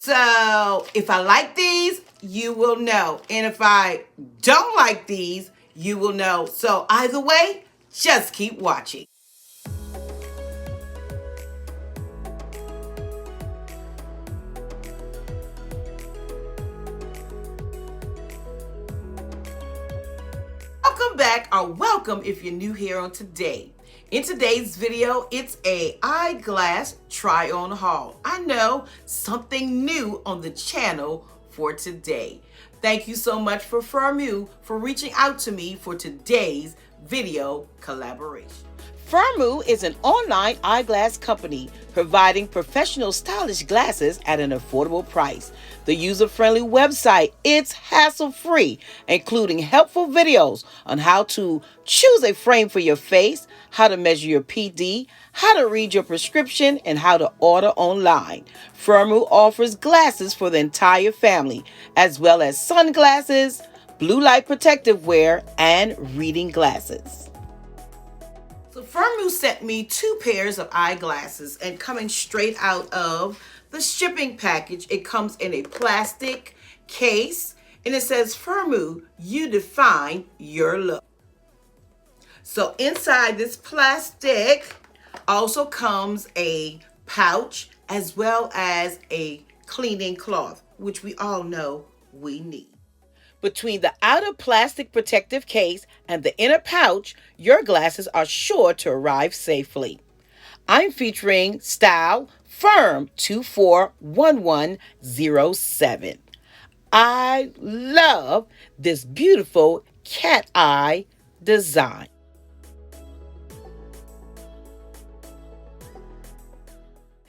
So if I like these, you will know. And if I don't like these, you will know. So either way, just keep watching. Welcome back, or welcome if you're new here on today. In today's video, it's a eyeglass try on haul. I know, something new on the channel for today. Thank you so much for Firmoo for reaching out to me for today's video collaboration. Firmoo is an online eyeglass company providing professional stylish glasses at an affordable price. The user-friendly website, it's hassle-free, including helpful videos on how to choose a frame for your face, how to measure your PD, how to read your prescription, and how to order online. Firmoo offers glasses for the entire family, as well as sunglasses, blue light protective wear, and reading glasses. So Firmoo sent me 2 pairs of eyeglasses, and coming straight out of the shipping package, it comes in a plastic case and it says, Firmoo, you define your look. So inside this plastic also comes a pouch as well as a cleaning cloth, which we all know we need. Between the outer plastic protective case and the inner pouch, your glasses are sure to arrive safely. I'm featuring style Firm 241107. I love this beautiful cat eye design.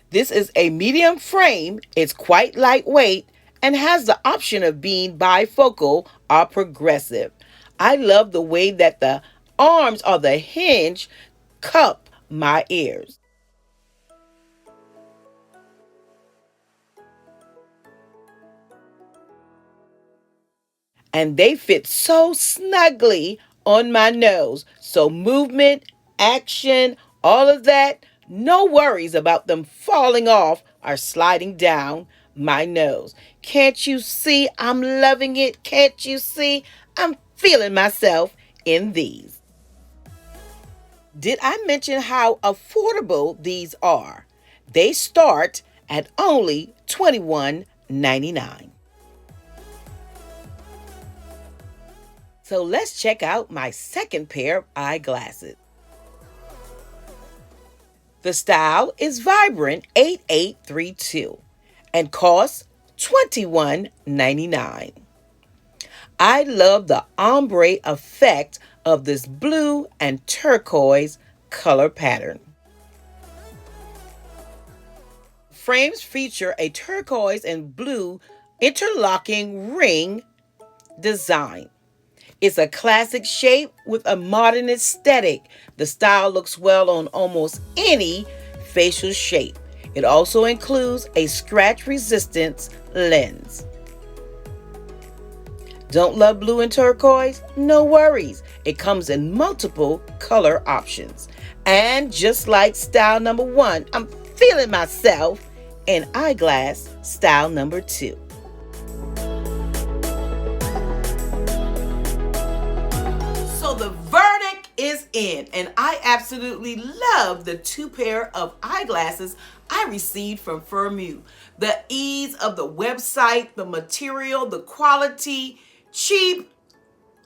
This is a medium frame. It's quite lightweight and has the option of being bifocal or progressive. I love the way that the arms or the hinge cup my ears. And they fit so snugly on my nose. So movement, action, all of that, no worries about them falling off or sliding down my nose. Can't you see I'm loving it? Can't you see I'm feeling myself in these? Did I mention how affordable these are? They start at only $21.99. So let's check out my second pair of eyeglasses. The style is Vibrant 8832 and costs $21.99. I love the ombre effect of this blue and turquoise color pattern. Frames feature a turquoise and blue interlocking ring design. It's a classic shape with a modern aesthetic. The style looks well on almost any facial shape. It also includes a scratch resistance lens. Don't love blue and turquoise? No worries. It comes in multiple color options. And just like style number 1, I'm feeling myself in eyeglass style number 2. So the verdict is in, and I absolutely love the 2 pair of eyeglasses I received from Firmoo. The ease of the website, the material, the quality, cheap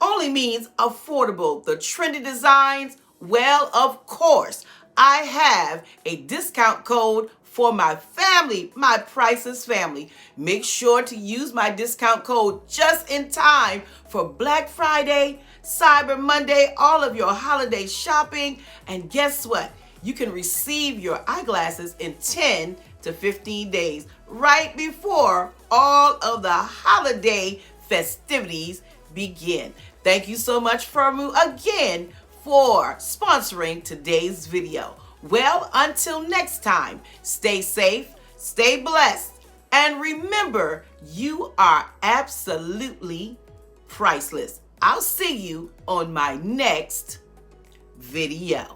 only means affordable. The trendy designs, well, of course, I have a discount code for my family, my priceless family. Make sure to use my discount code just in time for Black Friday, Cyber Monday, all of your holiday shopping. And guess what? You can receive your eyeglasses in 10 to 15 days, right before all of the holiday festivities begin. Thank you so much, Firmoo, again for sponsoring today's video. Well, until next time, stay safe, stay blessed, and remember, you are absolutely priceless. I'll see you on my next video.